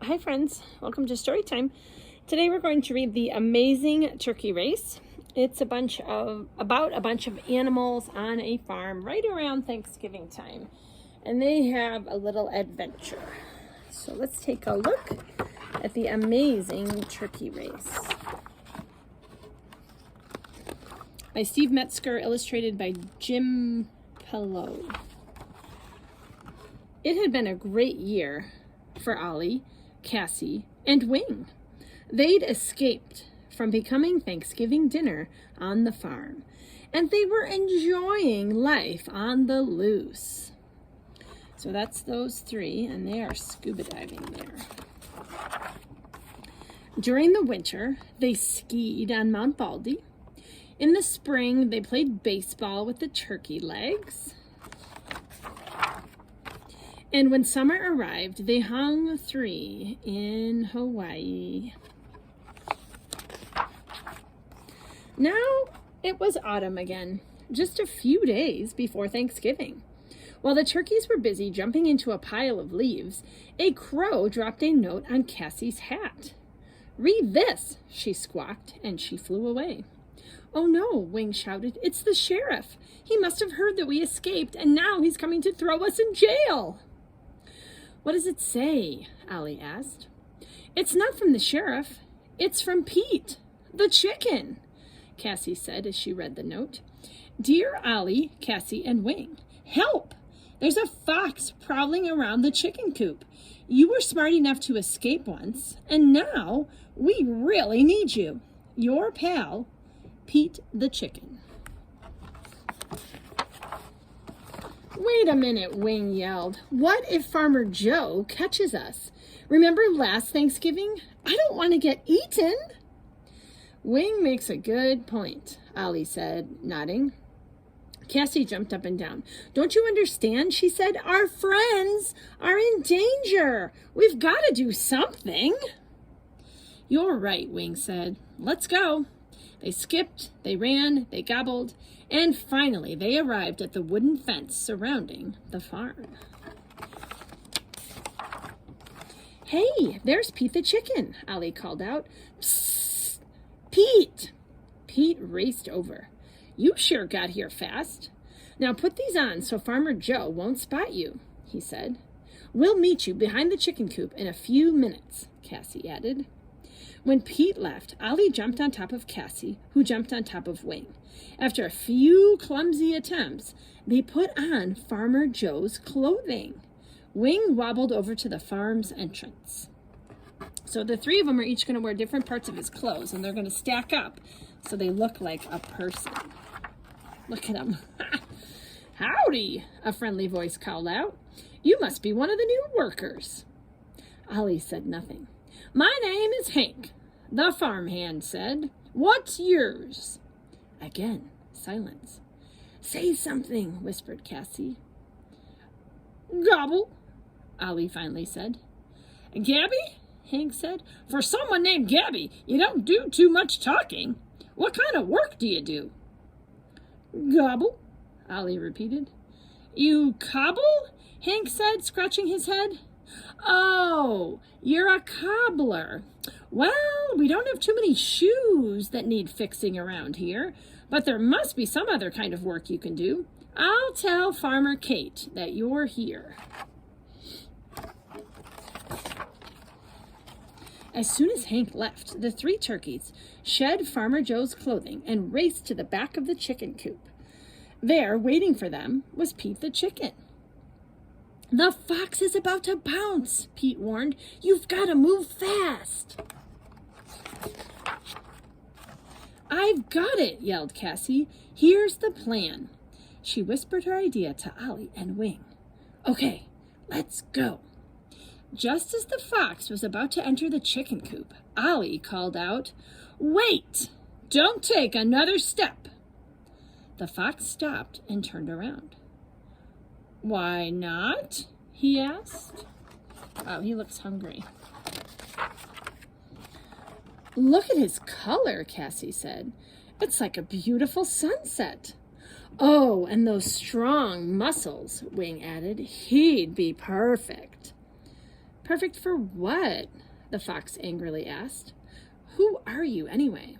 Hi friends, welcome to Story Time. Today we're going to read The Amazing Turkey Race. It's about a bunch of animals on a farm right around Thanksgiving time, and they have a little adventure. So let's take a look at The Amazing Turkey Race. By Steve Metzger, illustrated by Jim Pello. It had been a great year for Ollie, Cassie, and Wing. They'd escaped from becoming Thanksgiving dinner on the farm, and they were enjoying life on the loose. So that's those three, and they are scuba diving there. During the winter, they skied on Mount Baldy. In the spring, they played baseball with the turkey legs. And when summer arrived, they hung three in Hawaii. Now it was autumn again, just a few days before Thanksgiving. While the turkeys were busy jumping into a pile of leaves, a crow dropped a note on Cassie's hat. "Read this," she squawked, and she flew away. "Oh no," Wing shouted, "it's the sheriff. He must have heard that we escaped, and now he's coming to throw us in jail." "What does it say?" Ollie asked. "It's not from the sheriff. It's from Pete, the chicken," Cassie said as she read the note. "Dear Ollie, Cassie, and Wing, help! There's a fox prowling around the chicken coop. You were smart enough to escape once, and now we really need you. Your pal, Pete the chicken." "Wait a minute," Wing yelled. "What if Farmer Joe catches us? Remember last Thanksgiving? I don't want to get eaten." "Wing makes a good point," Ollie said, nodding. Cassie jumped up and down. "Don't you understand?" she said. "Our friends are in danger. We've got to do something." "You're right," Wing said. "Let's go." They skipped, they ran, they gobbled, and finally they arrived at the wooden fence surrounding the farm. "Hey, there's Pete the chicken," Ollie called out. "Psst, Pete!" Pete raced over. "You sure got here fast. Now put these on so Farmer Joe won't spot you," he said. "We'll meet you behind the chicken coop in a few minutes," Cassie added. When Pete left, Ollie jumped on top of Cassie, who jumped on top of Wing. After a few clumsy attempts, they put on Farmer Joe's clothing. Wing wobbled over to the farm's entrance. So the three of them are each going to wear different parts of his clothes, and they're going to stack up so they look like a person. Look at them. "Howdy," a friendly voice called out. "You must be one of the new workers." Ollie said nothing. "My name is Hank," the farmhand said. "What's yours?" Again, silence. "Say something," whispered Cassie. "Gobble," Ollie finally said. "Gabby," Hank said. "For someone named Gabby, you don't do too much talking. What kind of work do you do?" "Gobble," Ollie repeated. "You cobble?" Hank said, scratching his head. "Oh, you're a cobbler. Well, we don't have too many shoes that need fixing around here, but there must be some other kind of work you can do. I'll tell Farmer Kate that you're here." As soon as Hank left, the three turkeys shed Farmer Joe's clothing and raced to the back of the chicken coop. There, waiting for them, was Pete the chicken. "The fox is about to pounce," Pete warned. "You've got to move fast." "I've got it," yelled Cassie. "Here's the plan." She whispered her idea to Ollie and Wing. "Okay, let's go." Just as the fox was about to enter the chicken coop, Ollie called out, "Wait! Don't take another step." The fox stopped and turned around. "Why not?" he asked. Oh, he looks hungry. "Look at his color," Cassie said. "It's like a beautiful sunset." "Oh, and those strong muscles," Wing added. "He'd be perfect." Perfect for what? The fox angrily asked. Who are you, anyway?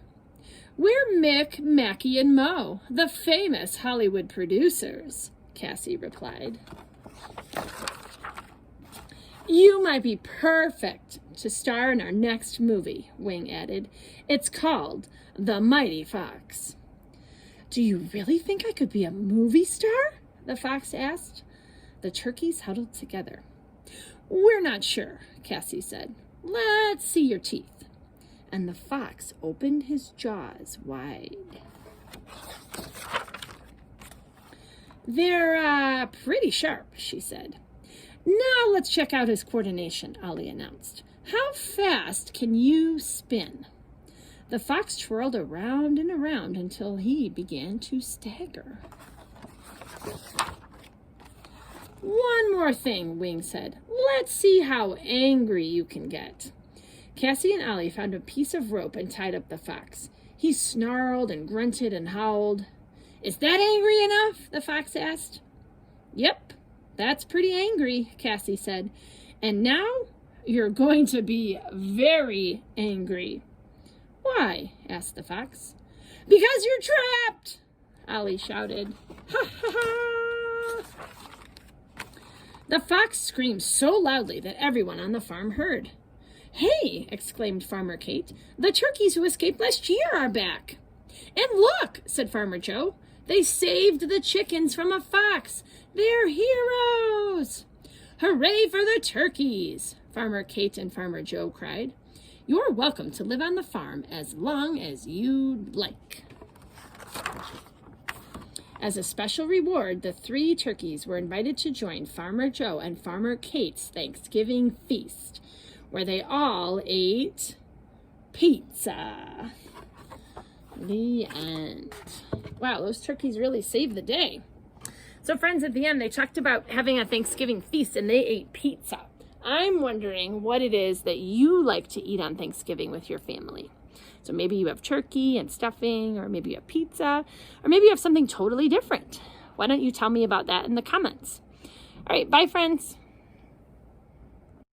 We're Mick, Mackie, and Mo, the famous Hollywood producers, Cassie replied. You might be perfect to star in our next movie, Wing added. It's called The Mighty Fox. Do you really think I could be a movie star? The fox asked. The turkeys huddled together. We're not sure, Cassie said. Let's see your teeth. And the fox opened his jaws wide. They're pretty sharp, she said. Now let's check out his coordination, Ollie announced. How fast can you spin? The fox twirled around and around until he began to stagger. One more thing, Wing said. Let's see how angry you can get. Cassie and Ollie found a piece of rope and tied up the fox. He snarled and grunted and howled. Is that angry enough? The fox asked. Yep, that's pretty angry, Cassie said. And now you're going to be very angry. Why? Asked the fox. Because you're trapped, Ollie shouted. Ha ha ha! The fox screamed so loudly that everyone on the farm heard. Hey, exclaimed Farmer Kate, the turkeys who escaped last year are back. And look, said Farmer Joe, they saved the chickens from a fox. They're heroes. Hooray for the turkeys, Farmer Kate and Farmer Joe cried. You're welcome to live on the farm as long as you'd like. As a special reward, the 3 turkeys were invited to join Farmer Joe and Farmer Kate's Thanksgiving feast, where they all ate pizza. The end. Wow, those turkeys really saved the day. So friends, at the end, they talked about having a Thanksgiving feast and they ate pizza. I'm wondering what it is that you like to eat on Thanksgiving with your family. So maybe you have turkey and stuffing, or maybe you have pizza, or maybe you have something totally different. Why don't you tell me about that in the comments? All right, bye friends.